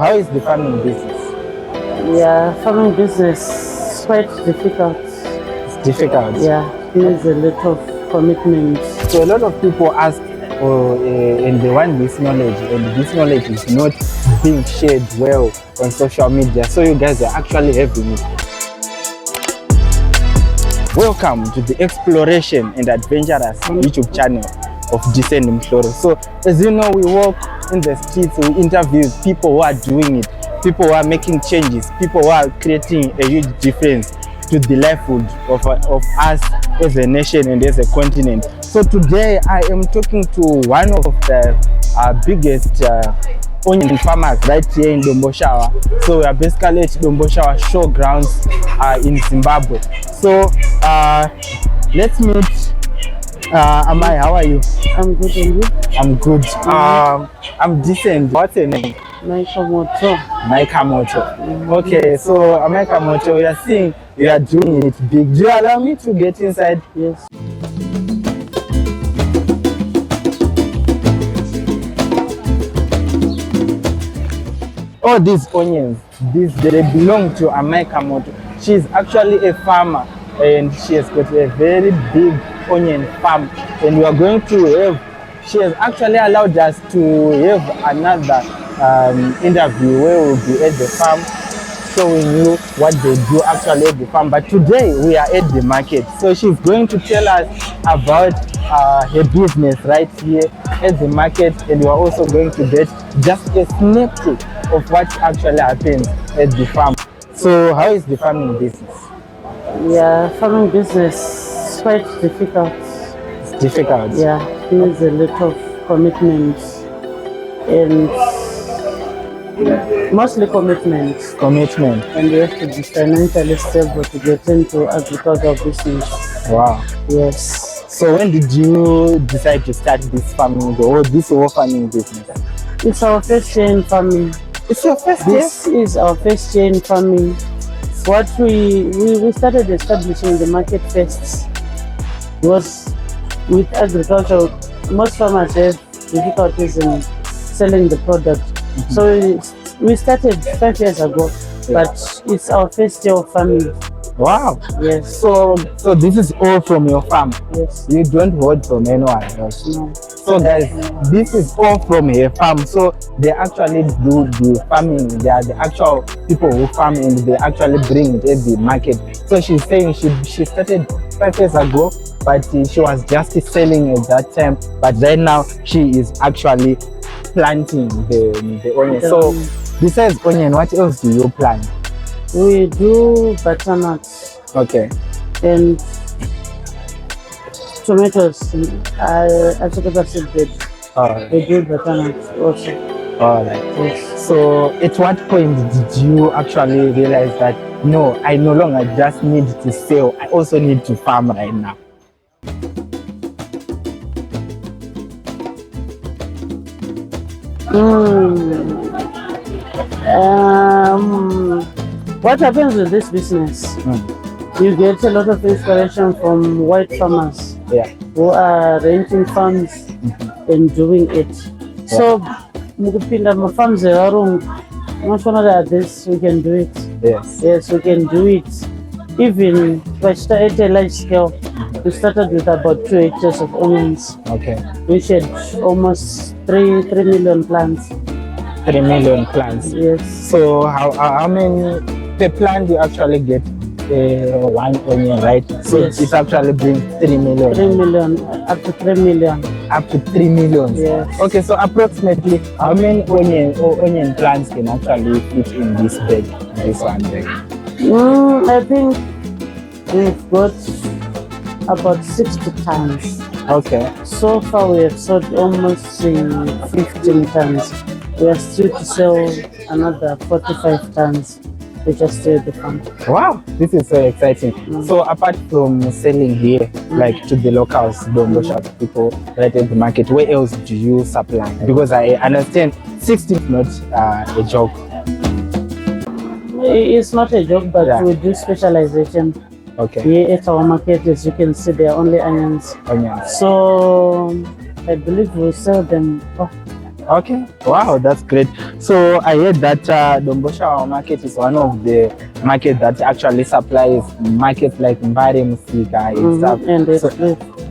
How is the farming business? Yeah, farming business is quite difficult. It's difficult. Yeah, it needs a lot of commitment. So a lot of people ask, and they want this knowledge, and this knowledge is not being shared well on social media. So you guys are actually having it. Welcome to the exploration and adventurous YouTube channel of Decent Mhloro. So as you know, we walk in the streets, we interview people who are doing it, people who are making changes, people who are creating a huge difference to the livelihood of us as a nation and as a continent. So today I am talking to one of the biggest onion farmers right here in Domboshava. So we are basically at Domboshava Showgrounds in Zimbabwe. So let's meet. Amai, how are you? I'm good, and you? I'm good. I'm decent. What's your name? Naikamoto. Naikamoto. Okay, so Naikamoto, we are seeing you are doing it big. Do you allow me to get inside? Yes. All these onions, they belong to Naikamoto. She is actually a farmer and she has got a very big onion farm, and we are going to have, she has actually allowed us to have another interview where we'll be at the farm showing you what they do actually at the farm. But today we are at the market, so she's going to tell us about her business right here at the market, and we are also going to get just a sneak peek of what actually happens at the farm. So how is the farming business? Yeah, farming business is quite difficult. It's difficult. Yeah, it needs a lot of commitment, and mostly commitment. Commitment. And you have to be financially stable to get into agricultural business. Wow. Yes. So when did you decide to start this farming or this whole farming business? It's our first year in farming. It's your first year? This is our first year in farming. What we started establishing the market first was with agriculture. Most farmers have difficulties in selling the product. So we started 5 years ago, but it's our first year of farming. Wow. Yes. So this is all from your farm? Yes. You don't hold from anyone else? No. So guys, this is all from her farm. So they actually do the farming. They are the actual people who farm, and they actually bring it at the market. So she's saying she started 5 years ago, but she was just selling at that time. But right now she is actually planting the onion. So besides onion, what else do you plant? We do butternuts. Okay. And tomatoes. I took a seedbed. We do butternuts also. All right. Yes. So at what point did you actually realize that no, I no longer just need to sell, I also need to farm right now? What happens with this business? You get a lot of inspiration from white farmers who are renting farms and doing it. So, mukupinda farms national this we can do it. Yes, we can do it. Even at a large scale, we started with about 2 hectares of onions. Okay. We had almost 3 million plants. 3 million plants. Yes. So how many per plant you actually get one onion, right? So yes. It actually brings 3 million. 3 million, up to 3 million. Up to 3 million. Yes. Okay, so approximately how many onion plants can actually fit in this bag, this one bag? I think we've got about 60 tons. Okay. So far we have sold almost 15 tons. We are still to sell another 45 tons. We just still the farm. Wow, this is so exciting. So apart from selling here, like to the locals, Domboshava people right at the market, where else do you supply? Because I understand 60 is not a joke. It's not a joke, but we do specialization. Okay. Here at our market, as you can see, there are only onions. Onions. So I believe we'll sell them Okay, wow, that's great. So I heard that Domboshava Market is one of the market that actually supplies markets like Mbare, Musika and stuff. And it's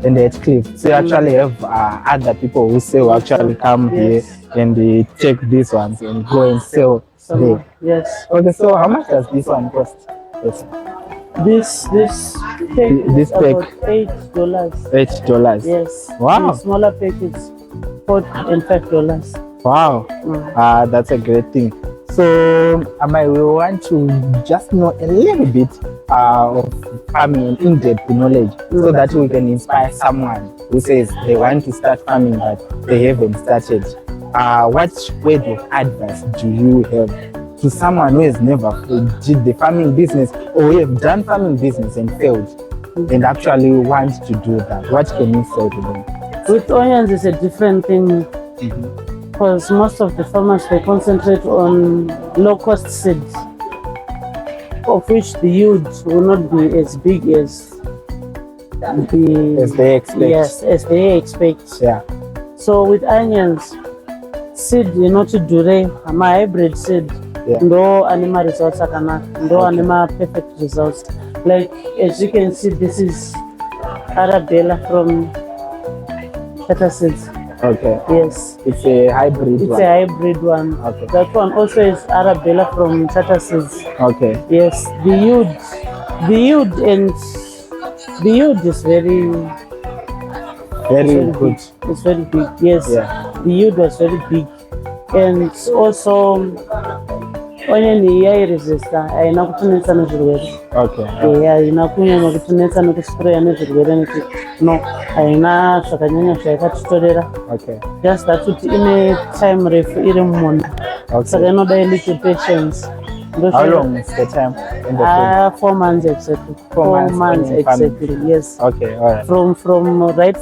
And the Cliff. So you actually have other people who say will actually come here and they take these ones and go and sell there. Yes. Okay, so how much does this one cost? Yes. This pack is about $8. $8. Yes. Wow. The smaller packets, $4 and $5. Wow. That's a great thing. So Amai, we want to just know a little bit of farming and in-depth knowledge so that we can inspire someone who says they want to start farming but they haven't started. What word of advice do you have to someone who has never did the farming business or who have done farming business and failed and actually wants to do that? What can you say to them? With onions, it's a different thing because most of the farmers, they concentrate on low-cost seeds, of which the yield will not be as big as they expect. Yes, as they expect. Yeah. So with onions, seed, to dure, I'm a hybrid seed. No animal results no animal perfect results. Like as you can see, this is Arabella from Tata Seeds. Okay. Yes. It's a hybrid It's one. a hybrid one. Okay. That one also is Arabella from Tata Seeds. Okay. Yes. The yield is very good. It's very big. Yes. Yeah. The yield was very big. And also onion resistor aina kutunetsa nezvirwere. Okay. Aina kunyanya kutunetsa nekuspray nezvirwere nekuti no aina zvakanyanya zvaikatitorera. Okay. Just that kuti ine time refu iri mumunda. Saka inoda a little patience. How long is the time in the field? 4 months exactly. 4 months exactly. Yes. Okay. All right.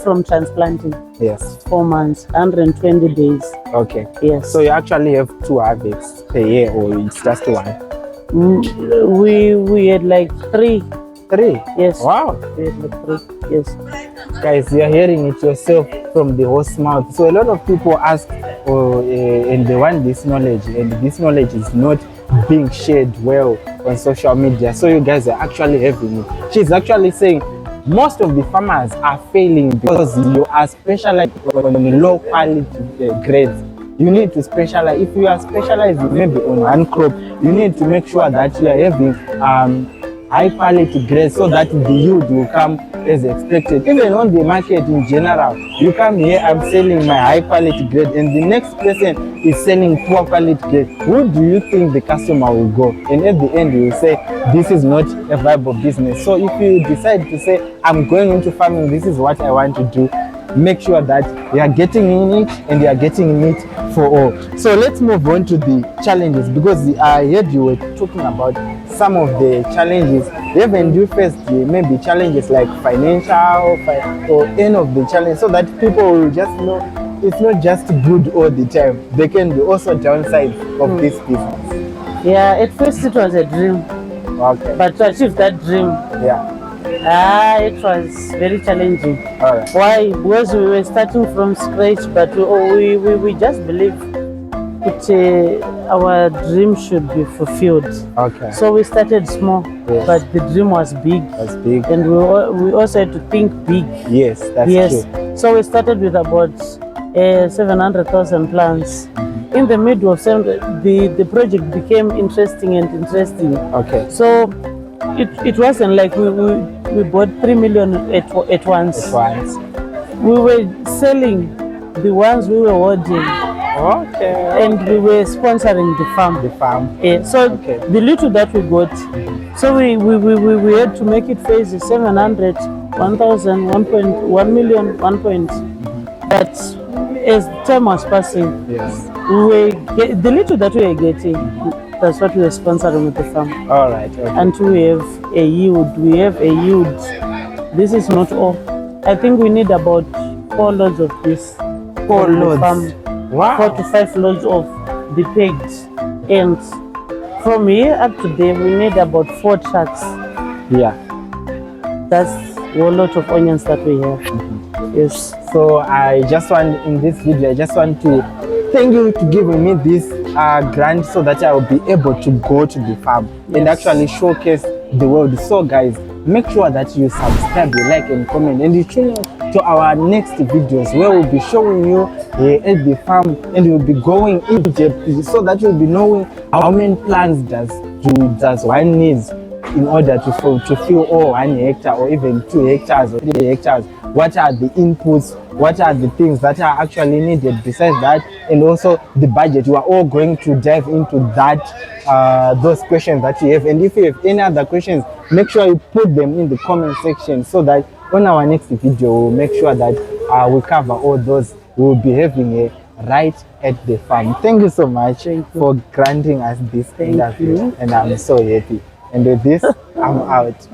From transplanting. Yes. 4 months, 120 days. Okay. Yes. So you actually have 2 harvests per year, or it's just 1? We had like 3. 3? Yes. Wow. We had like 3. Yes. Guys, you're hearing it yourself from the horse mouth. So a lot of people ask, and they want this knowledge, and this knowledge is not being shared well on social media. So you guys are actually having it. She's actually saying most of the farmers are failing because you are specialized on low quality grades. You need to specialize. If you are specialized maybe on one crop, you need to make sure that you are having high quality grades so that the yield will come as expected. Even on the market in general, you come here, I'm selling my high quality grade, and the next person is selling poor quality grade. Who do you think the customer will go? And at the end, you will say, this is not a viable business. So if you decide to say, I'm going into farming, this is what I want to do, make sure that you are getting in it and you are getting in it for all. So let's move on to the challenges, because I heard you were talking about some of the challenges. Haven't you faced maybe challenges like financial or any of the challenges, so that people will just know it's not just good all the time. There can be also downsides of this business. Yeah, at first it was a dream. Okay. But to achieve that dream, it was very challenging. All right. Why? Because we were starting from scratch, but we just believe that our dream should be fulfilled. Okay. So we started small, but the dream was big. And we also had to think big. Yes, that's true. So we started with about 700,000 plants. In the middle of the project became interesting. Okay. So it wasn't like we bought 3 million at once. We were selling the ones we were holding. Okay. And we were sponsoring the farm. So the little that we got, so we had to make it phases: 700, 1,000, 1 million, 1 point. But as time was passing, the little that we were getting, that's what we were sponsoring with the farm. All right. Okay. Until we have a yield. This is not all. I think we need about 4 loads of this. 4 loads. Wow. 4 to 5 loads of the pigs. And from here up to there, we need about 4 trucks. Yeah. That's a lot of onions that we have. Yes. So I just want, in this video, I just want to thank you to giving me this grant so that I will be able to go to the farm and actually showcase the world. So guys, make sure that you subscribe, you like and comment, and you tune in to our next videos where we'll be showing you at the farm, and we'll be going in depth so that you'll be knowing how many plants does one needs in order to fill all 1 hectare or even 2 hectares or 3 hectares. What are the inputs? What are the things that are actually needed besides that? And also the budget. We are all going to dive into that, those questions that you have. And if you have any other questions, make sure you put them in the comment section so that on our next video, we'll make sure that we cover all those. We'll be having a right at the farm. Thank you so much for granting us this interview, and I'm so happy. And with this, I'm out.